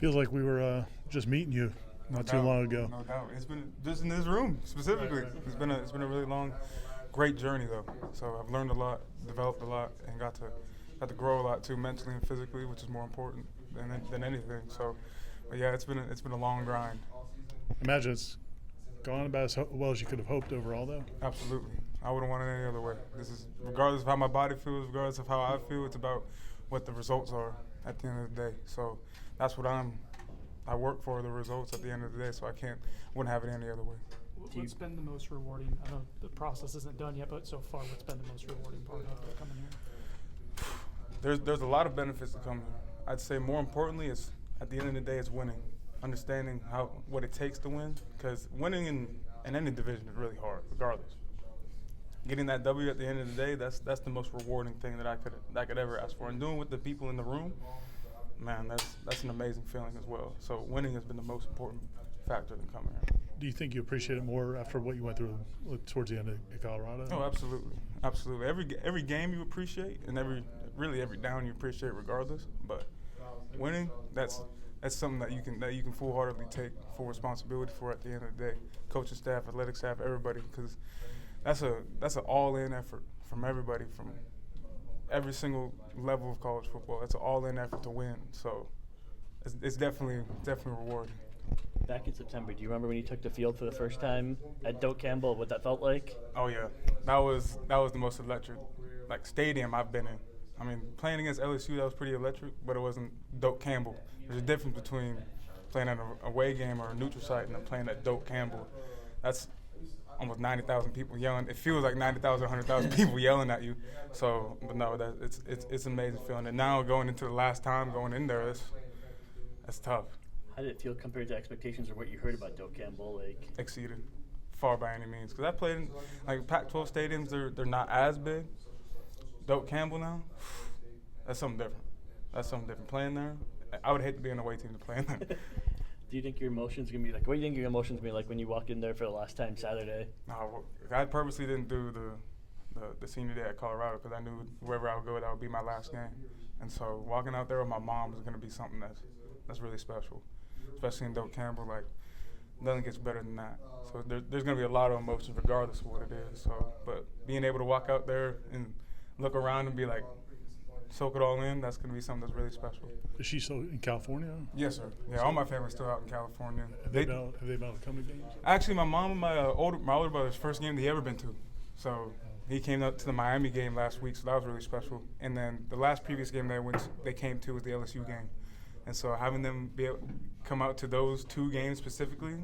Feels like we were just meeting you not too long ago. No doubt. It's been just in this room specifically. Right. It's been a really long, great journey though. So I've learned a lot, developed a lot, and got to grow a lot too, mentally and physically, which is more important than anything. So, but yeah, it's been a long grind. Imagine it's gone about as well as you could have hoped overall, though. Absolutely. I wouldn't want it any other way. This is regardless of how my body feels, regardless of how I feel. It's about what the results are at the end of the day. So that's what I work for, the results at the end of the day. So wouldn't have it any other way. What's been the most rewarding? I know the process isn't done yet, but so far, what's been the most rewarding part of coming here? There's a lot of benefits to coming here. I'd say more importantly is at the end of the day, it's winning, understanding what it takes to win. Because winning in any division is really hard, regardless. Getting that W at the end of the day, that's the most rewarding thing that I could ever ask for. And doing with the people in the room, man, that's an amazing feeling as well. So winning has been the most important factor in coming here. Do you think you appreciate it more after what you went through towards the end of Colorado? Oh, absolutely, absolutely. Every game you appreciate, and every down you appreciate regardless. But winning, that's something that you can full-heartedly take full responsibility for at the end of the day. Coaching staff, athletic staff, everybody, because that's an all-in effort from everybody, from every single level of college football. It's an all-in effort to win. So it's definitely rewarding. Back in September, do you remember when you took the field for the first time at Doak Campbell, what that felt like? Oh yeah, that was the most electric stadium I've been in. I mean, playing against LSU, that was pretty electric, but it wasn't Doak Campbell. There's a difference between playing at an away game or a neutral site and then playing at Doak Campbell. That's almost 90,000 people yelling. It feels like 90,000, 100,000 people yelling at you. So, but no, it's an amazing feeling. And now going into the last time going in there, that's tough. How did it feel compared to expectations or what you heard about Doak Campbell? Exceeded, far by any means. Because I played in Pac-12 stadiums. They're not as big. Doak Campbell now, that's something different. That's something different. Playing there, I would hate to be on the away team to play in there. Do you think your emotions gonna be like? What do you think your emotions gonna be like when you walk in there for the last time Saturday? No, I purposely didn't do the senior day at Colorado because I knew wherever I would go, that would be my last game. And so walking out there with my mom is gonna be something that's really special, especially in Doak Campbell. Nothing gets better than that. So there's gonna be a lot of emotions regardless of what it is. So, but being able to walk out there and look around and be like, soak it all in, that's going to be something that's really special. Is she still in California? Yes, sir. Yeah, all my family's still out in California. Have they been able to come to games? Actually, my mom and my older brother's first game he ever been to. So he came up to the Miami game last week, so that was really special. And then the last previous game they came to was the LSU game. And so having them be able to come out to those two games specifically,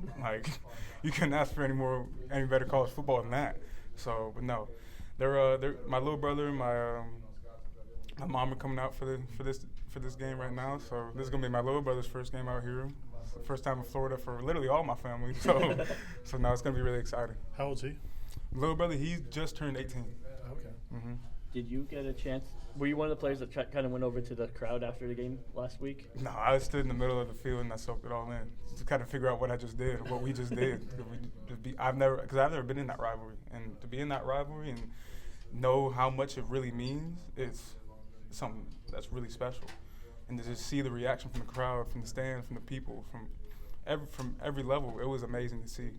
you couldn't ask for any better college football than that. So, but no. They're my little brother and my mom are coming out for this game right now. So this is gonna be my little brother's first game out here. It's the first time in Florida for literally all my family. So now it's gonna be really exciting. How old's he? Little brother, he just turned 18. Okay. Mm-hmm. Did you get a chance? Were you one of the players that kind of went over to the crowd after the game last week? No, I stood in the middle of the field and I soaked it all in to kind of figure out what I just did, what we just did. I've never been in that rivalry, and to be in that rivalry and know how much it really means, it's something that's really special. And to just see the reaction from the crowd, from the stands, from the people, from every level, it was amazing to see.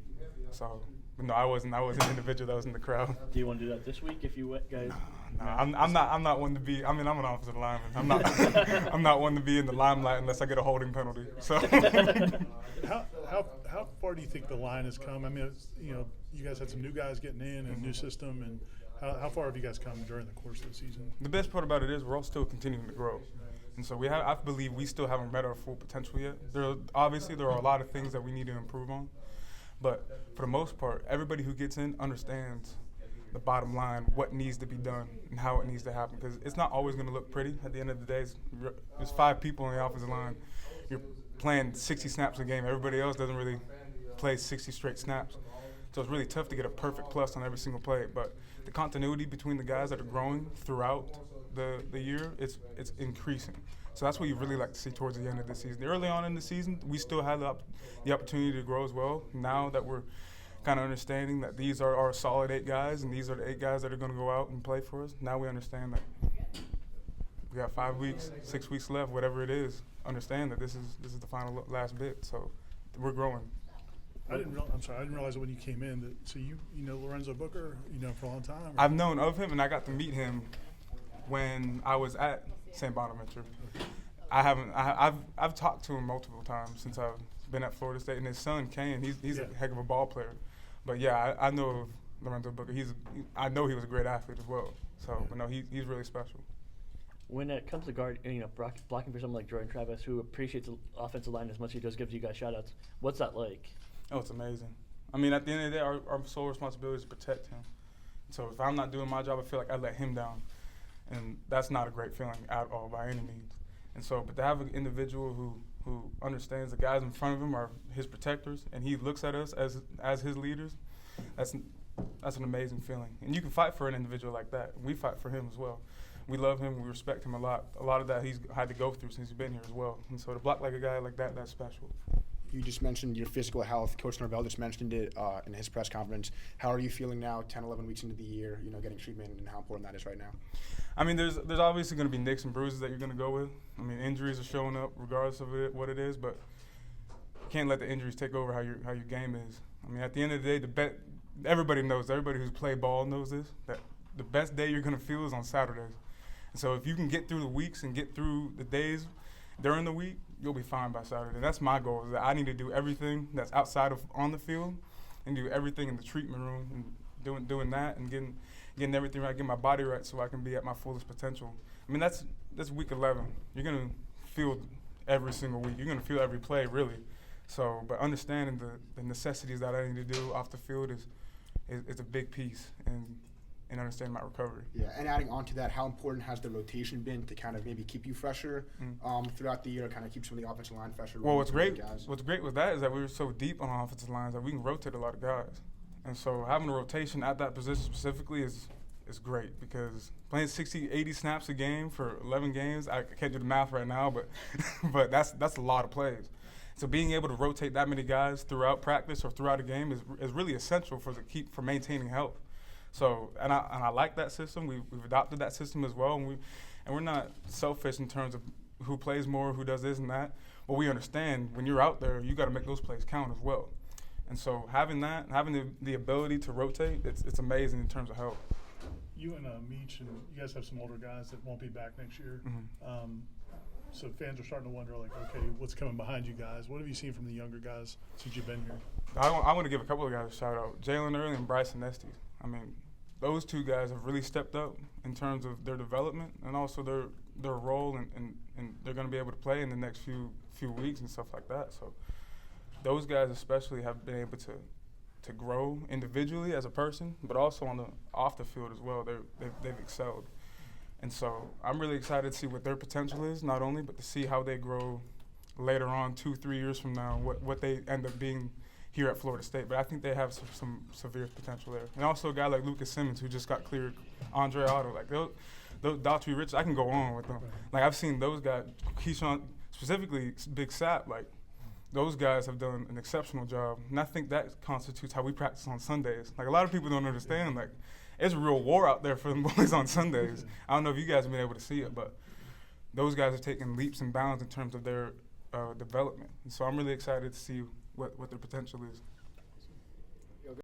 So, but no, I wasn't the individual that was in the crowd. Do you want to do that this week if you guys? No, I'm not one to be. I mean, I'm an offensive lineman. I'm not one to be in the limelight unless I get a holding penalty. So, how far do you think the line has come? I mean, you guys had some new guys getting in and a new system, and how far have you guys come during the course of the season? The best part about it is we're all still continuing to grow. And so I believe we still haven't met our full potential yet. There are a lot of things that we need to improve on. But for the most part, everybody who gets in understands the bottom line, what needs to be done and how it needs to happen. Because it's not always going to look pretty. At the end of the day, there's 5 people on the offensive line. You're playing 60 snaps a game. Everybody else doesn't really play 60 straight snaps. So it's really tough to get a perfect plus on every single play. But the continuity between the guys that are growing throughout the year, it's increasing. So that's what you really like to see towards the end of the season. Early on in the season, we still had the opportunity to grow as well. Now that we're kind of understanding that these are our solid 8 guys and these are the 8 guys that are going to go out and play for us, now we understand that we got 5 weeks, 6 weeks left, whatever it is, understand that this is the final last bit. So we're growing. I'm sorry, I didn't realize that when you came in that. So you know Lorenzo Booker, for a long time. Or? I've known of him, and I got to meet him when I was at St. Bonaventure. I've talked to him multiple times since I've been at Florida State, and his son Kane, he's a heck of a ball player. But yeah, I know of Lorenzo Booker. I know he was a great athlete as well. So, but no, he's really special. When it comes to guard, blocking for someone like Jordan Travis, who appreciates the offensive line as much as he does gives you guys shout-outs, what's that like? Oh, it's amazing. I mean, at the end of the day, our sole responsibility is to protect him. So if I'm not doing my job, I feel like I let him down. And that's not a great feeling at all by any means. And so, but to have an individual who understands the guys in front of him are his protectors, and he looks at us as his leaders, that's an amazing feeling. And you can fight for an individual like that. We fight for him as well. We love him. We respect him a lot. A lot of that he's had to go through since he's been here as well. And so to block like a guy like that, that's special. You just mentioned your physical health. Coach Norvell just mentioned it in his press conference. How are you feeling now, 10, 11 weeks into the year, getting treatment and how important that is right now? I mean, there's obviously going to be nicks and bruises that you're going to go with. I mean, injuries are showing up regardless of what it is, but you can't let the injuries take over how your game is. I mean, at the end of the day, everybody who's played ball knows this, that the best day you're going to feel is on Saturdays. And so if you can get through the weeks and get through the days during the week, you'll be fine by Saturday. That's my goal, is that I need to do everything that's outside of on the field and do everything in the treatment room and doing that and getting everything right, getting my body right so I can be at my fullest potential. I mean, that's week 11. You're going to feel every single week. You're going to feel every play, really. So, but understanding the necessities that I need to do off the field is a big piece and understanding my recovery. Yeah, and adding on to that, how important has the rotation been to kind of maybe keep you fresher throughout the year, kind of keep some of the offensive line fresher? Well, what's great with that is that we were so deep on our offensive lines that we can rotate a lot of guys. And so having a rotation at that position specifically is great, because playing 60, 80 snaps a game for 11 games, I can't do the math right now, but that's a lot of plays. So being able to rotate that many guys throughout practice or throughout a game is really essential for maintaining health. So and I like that system. We've adopted that system as well, and we're not selfish in terms of who plays more, who does this and that. But we understand when you're out there, you got to make those plays count as well. And so having the ability to rotate, it's amazing in terms of health. You and Meach, and you guys have some older guys that won't be back next year. Mm-hmm. So fans are starting to wonder, like, okay, what's coming behind you guys? What have you seen from the younger guys since you've been here? I want to give a couple of guys a shout out. Jalen Early and Bryson Estes. I mean, those two guys have really stepped up in terms of their development and also their role, and they're going to be able to play in the next few weeks and stuff like that. So those guys especially have been able to grow individually as a person, but also off the field as well. They've excelled. And so I'm really excited to see what their potential is, not only, but to see how they grow later on, 2-3 years from now, what they end up being here at Florida State. But I think they have some severe potential there. And also a guy like Lucas Simmons, who just got cleared, Andre Otto, like those Daughtry Rich, I can go on with them. Like, I've seen those guys, Keyshawn, specifically Big Sap, like, those guys have done an exceptional job. And I think that constitutes how we practice on Sundays. Like, a lot of people don't understand, like, it's a real war out there for them boys on Sundays. I don't know if you guys have been able to see it, but those guys have taken leaps and bounds in terms of their development. And so I'm really excited to see what their potential is.